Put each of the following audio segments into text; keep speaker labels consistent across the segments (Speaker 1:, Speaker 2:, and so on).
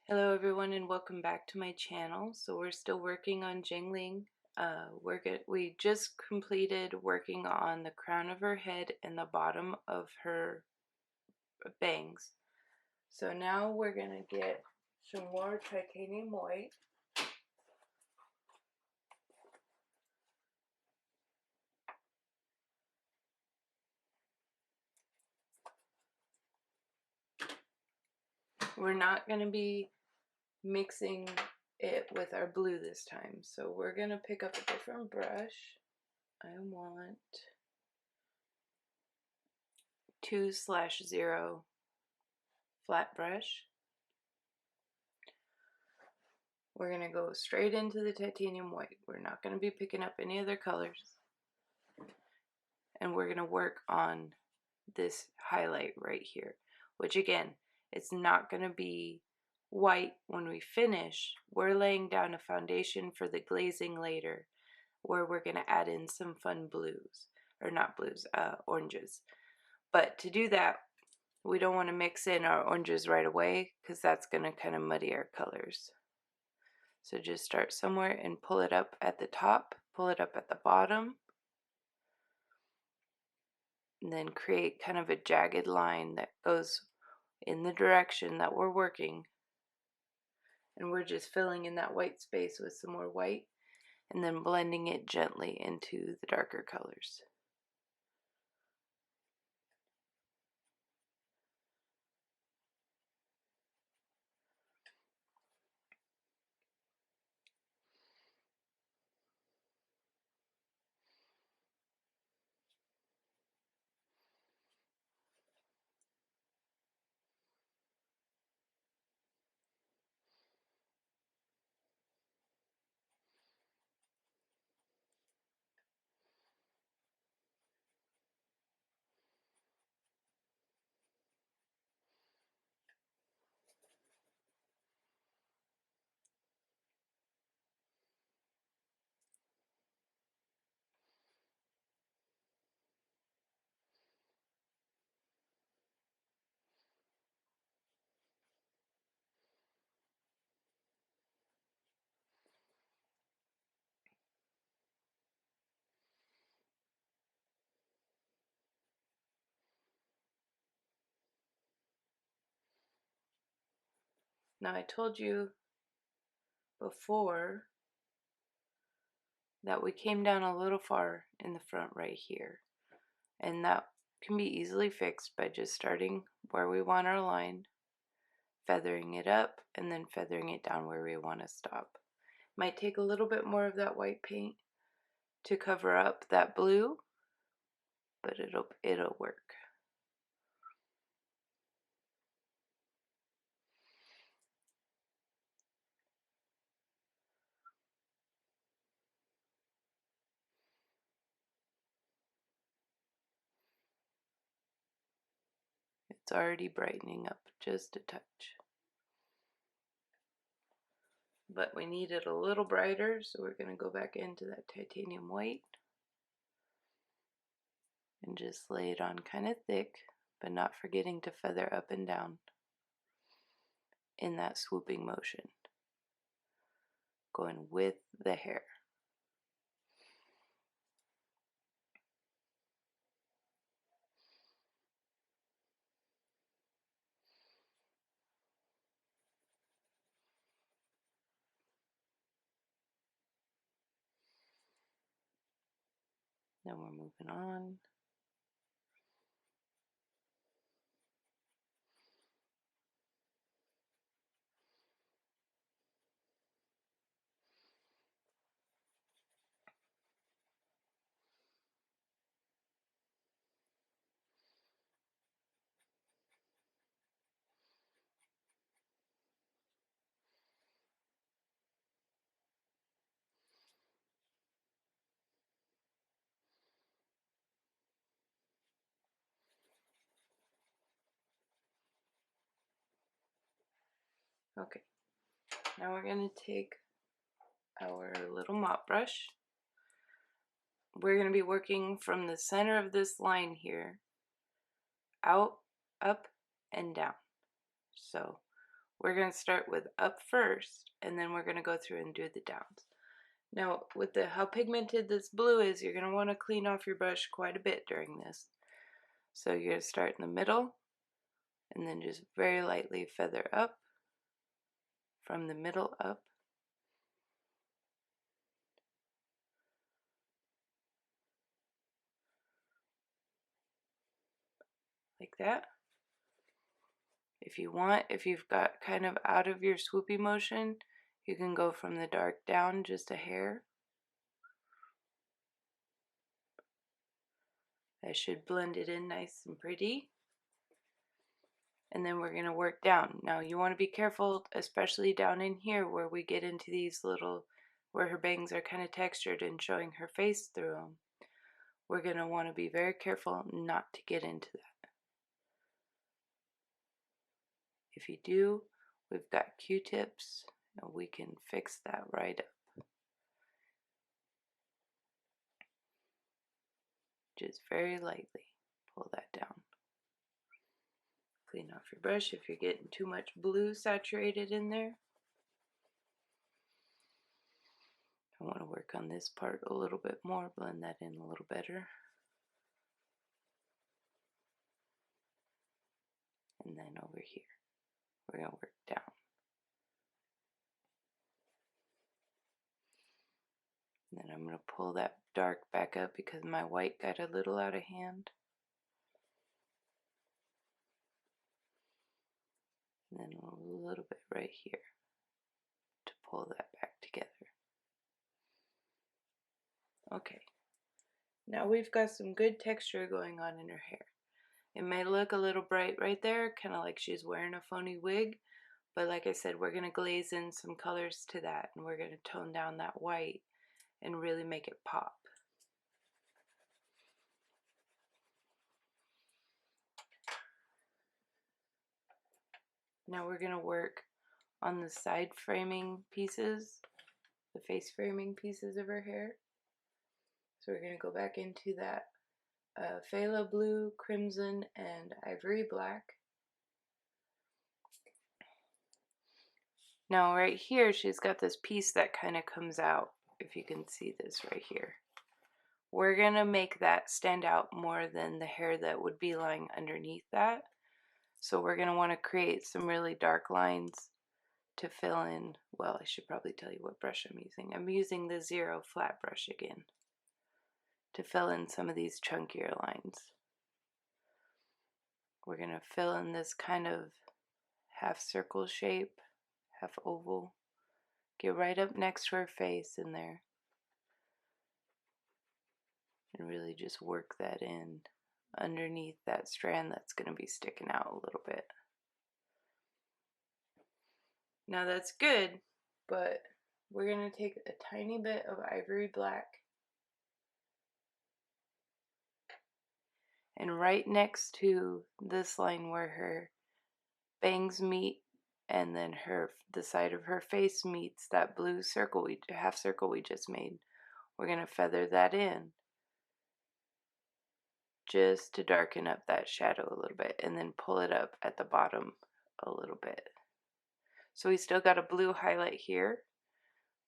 Speaker 1: Hello everyone and welcome back to my channel. So we're still working on Xiangling. We just completed working on the crown of her head and the bottom of her bangs. So now we're going to get some more titanium white. We're not going to be mixing it with our blue this time. So we're going to pick up a different brush. I want 2/0 flat brush. We're going to go straight into the titanium white. We're not going to be picking up any other colors. And we're going to work on this highlight right here, which again, it's not going to be white when we finish. We're laying down a foundation for the glazing later, where we're going to add in some fun blues, or not blues, oranges. But to do that, we don't want to mix in our oranges right away because that's going to kind of muddy our colors. So just start somewhere and pull it up at the top, pull it up at the bottom, and then create kind of a jagged line that goes in the direction that we're working. And we're just filling in that white space with some more white and then blending it gently into the darker colors. Now I told you before that we came down a little far in the front right here, and that can be easily fixed by just starting where we want our line, feathering it up, and then feathering it down where we want to stop. Might take a little bit more of that white paint to cover up that blue, but it'll work. It's already brightening up just a touch. But we need it a little brighter, so we're going to go back into that titanium white and just lay it on kind of thick, but not forgetting to feather up and down in that swooping motion, going with the hair. Then we're moving on. Okay, now we're going to take our little mop brush. We're going to be working from the center of this line here, out, up, and down. So we're going to start with up first, and then we're going to go through and do the downs. Now, with how pigmented this blue is, you're going to want to clean off your brush quite a bit during this. So you're going to start in the middle, and then just very lightly feather up, from the middle up. Like that. If you want, if you've got kind of out of your swoopy motion, you can go from the dark down just a hair. That should blend it in nice and pretty. And then we're going to work down. Now you want to be careful, especially down in here where we get into these little, where her bangs are kind of textured and showing her face through them. We're going to want to be very careful not to get into that. If you do, we've got Q-tips and we can fix that right up. Just very lightly pull that down. Clean off your brush if you're getting too much blue saturated in there. I want to work on this part a little bit more, blend that in a little better. And then over here, we're going to work down. And then I'm going to pull that dark back up because my white got a little out of hand. And then a little bit right here to pull that back together. Okay, now we've got some good texture going on in her hair. It may look a little bright right there, kind of like she's wearing a phony wig, but like I said, we're going to glaze in some colors to that, and we're going to tone down that white and really make it pop. Now we're going to work on the side framing pieces, the face framing pieces of her hair. So we're going to go back into that phthalo blue, crimson, and ivory black. Now right here, she's got this piece that kind of comes out, if you can see this right here. We're going to make that stand out more than the hair that would be lying underneath that. So we're going to want to create some really dark lines to fill in. Well, I should probably tell you what brush I'm using. I'm using the 0 flat brush again to fill in some of these chunkier lines. We're going to fill in this kind of half circle shape, half oval. Get right up next to her face in there. And really just work that in underneath that strand that's going to be sticking out a little bit. Now that's good, but we're going to take a tiny bit of ivory black and right next to this line where her bangs meet and then the side of her face meets that blue circle, half circle we just made, we're going to feather that in just to darken up that shadow a little bit and then pull it up at the bottom a little bit. So we still got a blue highlight here,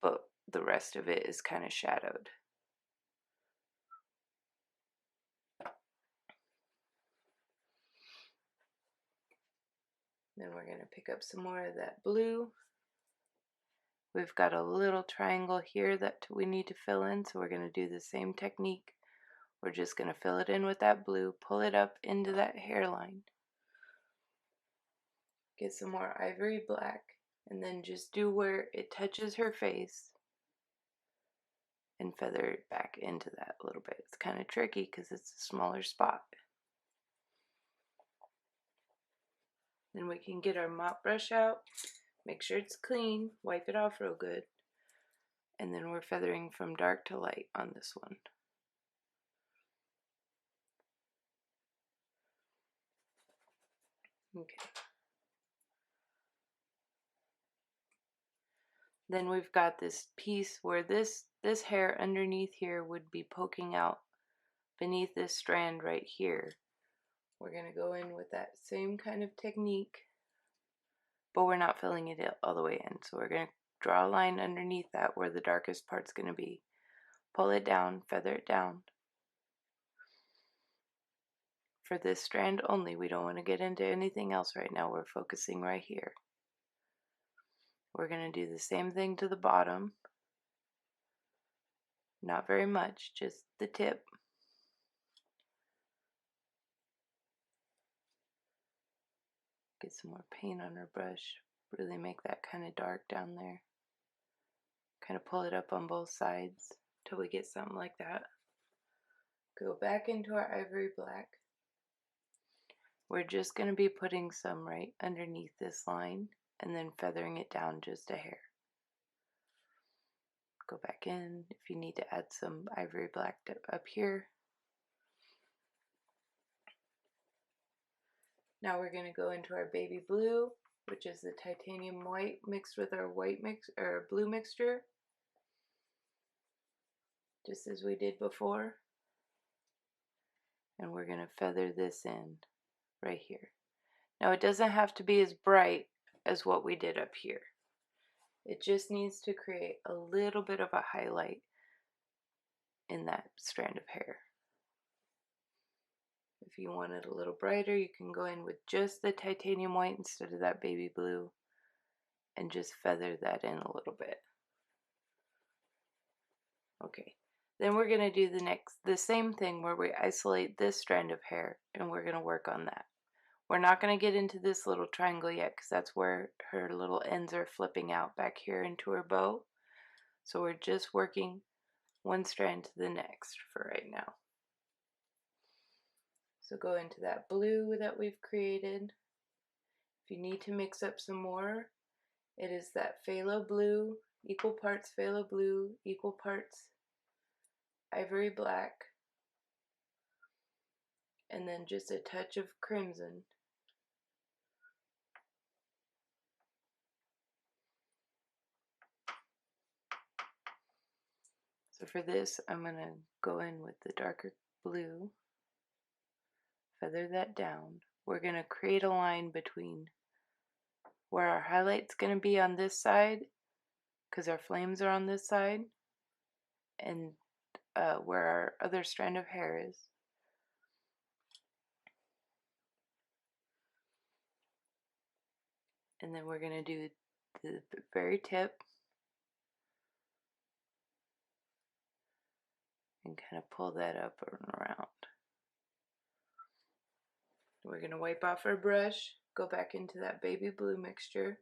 Speaker 1: but the rest of it is kind of shadowed. Then we're going to pick up some more of that blue. We've got a little triangle here that we need to fill in, so we're going to do the same technique. We're just going to fill it in with that blue, pull it up into that hairline. Get some more ivory black, and then just do where it touches her face and feather it back into that a little bit. It's kind of tricky because it's a smaller spot. Then we can get our mop brush out, make sure it's clean, wipe it off real good, and then we're feathering from dark to light on this one. Okay. Then we've got this piece where this hair underneath here would be poking out beneath this strand right here. We're going to go in with that same kind of technique but we're not filling it all the way in. So we're going to draw a line underneath that where the darkest part's going to be. Pull it down, feather it down. For this strand only, we don't want to get into anything else right now. We're focusing right here. We're going to do the same thing to the bottom. Not very much, just the tip. Get some more paint on our brush. Really make that kind of dark down there. Kind of pull it up on both sides till we get something like that. Go back into our ivory black. We're just going to be putting some right underneath this line and then feathering it down just a hair. Go back in if you need to add some ivory black up here. Now we're going to go into our baby blue, which is the titanium white mixed with our blue mixture, just as we did before. And we're going to feather this in right here. Now it doesn't have to be as bright as what we did up here. It just needs to create a little bit of a highlight in that strand of hair. If you want it a little brighter, you can go in with just the titanium white instead of that baby blue and just feather that in a little bit. Okay, then we're going to do the same thing where we isolate this strand of hair and we're going to work on that. We're not going to get into this little triangle yet because that's where her little ends are flipping out back here into her bow. So we're just working one strand to the next for right now. So go into that blue that we've created. If you need to mix up some more, it is that phthalo blue, equal parts phthalo blue, equal parts ivory black, and then just a touch of crimson. So for this, I'm going to go in with the darker blue, feather that down. We're going to create a line between where our highlight's going to be on this side, because our flames are on this side, and where our other strand of hair is. And then we're going to do the very tip and kind of pull that up and around. We're going to wipe off our brush, go back into that baby blue mixture.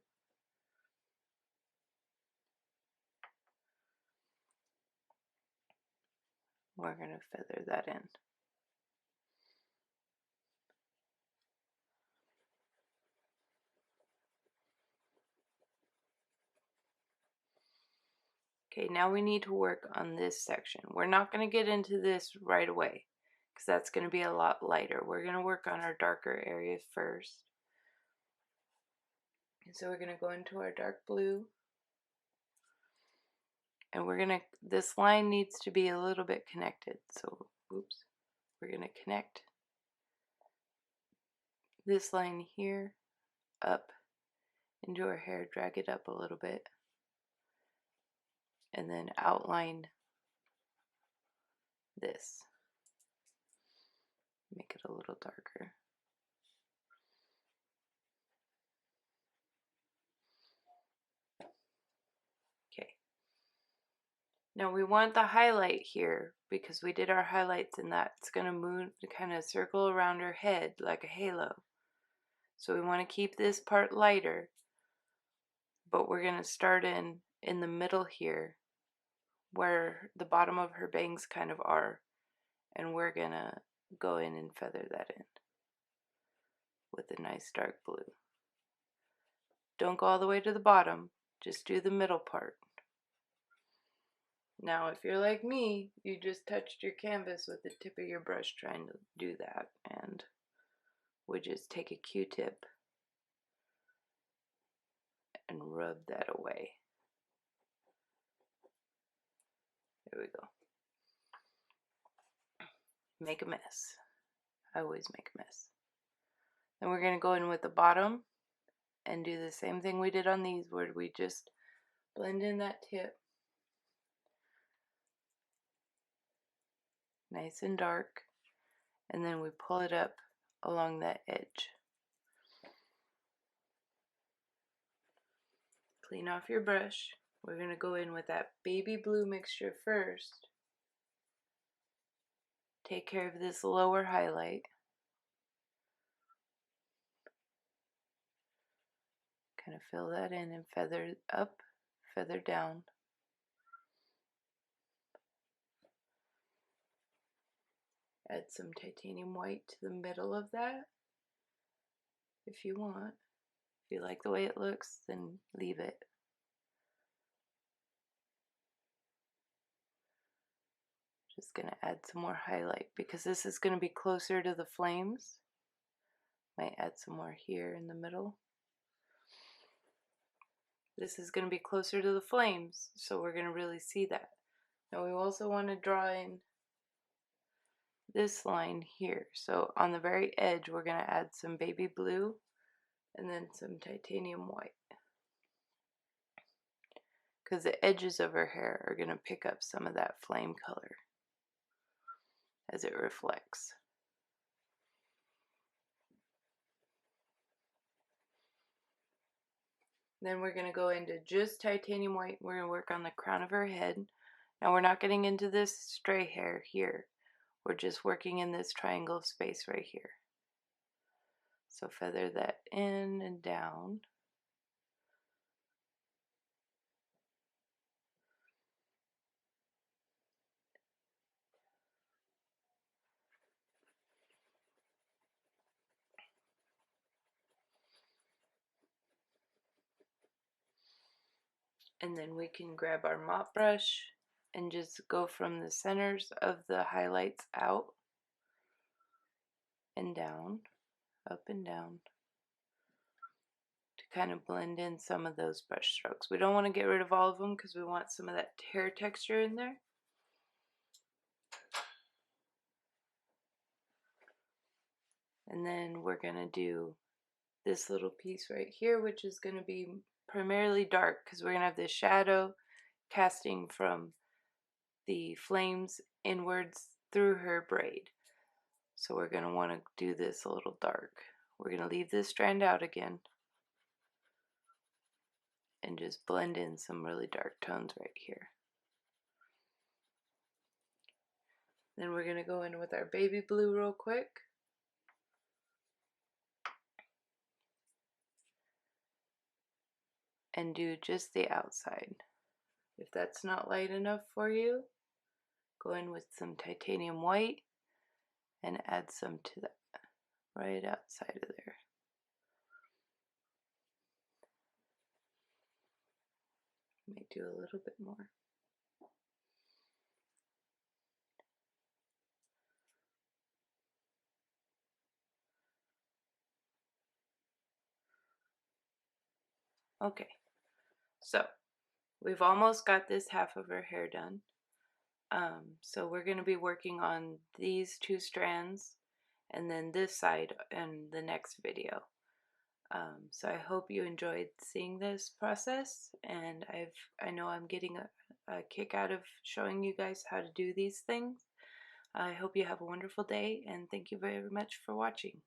Speaker 1: We're going to feather that in. Okay, now we need to work on this section. We're not going to get into this right away because that's going to be a lot lighter. We're going to work on our darker areas first. And so we're going to go into our dark blue. And this line needs to be a little bit connected. So, oops, we're going to connect this line here up into our hair, drag it up a little bit, and then outline this. Make it a little darker. Okay. Now we want the highlight here because we did our highlights and that's going to move to kind of circle around her head like a halo. So we want to keep this part lighter, but we're going to start in the middle here where the bottom of her bangs kind of are, and we're going to go in and feather that in with a nice dark blue. Don't go all the way to the bottom, just do the middle part. Now if you're like me, you just touched your canvas with the tip of your brush trying to do that, and would just take a Q-tip and rub that away. There we go. Make a mess. I always make a mess. Then we're going to go in with the bottom and do the same thing we did on these, where we just blend in that tip nice and dark, and then we pull it up along that edge. Clean off your brush. We're going to go in with that baby blue mixture first. Take care of this lower highlight. Kind of fill that in and feather up, feather down. Add some titanium white to the middle of that if you want. If you like the way it looks, then leave it. Just going to add some more highlight because this is going to be closer to the flames. Might add some more here in the middle. This is going to be closer to the flames, so we're going to really see that. Now we also want to draw in this line here. So on the very edge, we're going to add some baby blue and then some titanium white, because the edges of her hair are going to pick up some of that flame color as it reflects. Then we're going to go into just titanium white. We're going to work on the crown of her head. Now we're not getting into this stray hair here. We're just working in this triangle space right here. So feather that in and down. And then we can grab our mop brush and just go from the centers of the highlights out and down, up and down, to kind of blend in some of those brush strokes. We don't want to get rid of all of them because we want some of that hair texture in there. And then we're going to do this little piece right here, which is going to be primarily dark because we're going to have this shadow casting from the flames inwards through her braid. So we're going to want to do this a little dark. We're going to leave this strand out again and just blend in some really dark tones right here. Then we're going to go in with our baby blue real quick. And do just the outside. If that's not light enough for you, go in with some titanium white and add some to that right outside of there. May do a little bit more. Okay, so we've almost got this half of her hair done. So we're going to be working on these two strands and then this side in the next video. So I hope you enjoyed seeing this process, and I know I'm getting a kick out of showing you guys how to do these things. I hope you have a wonderful day, and thank you very much for watching.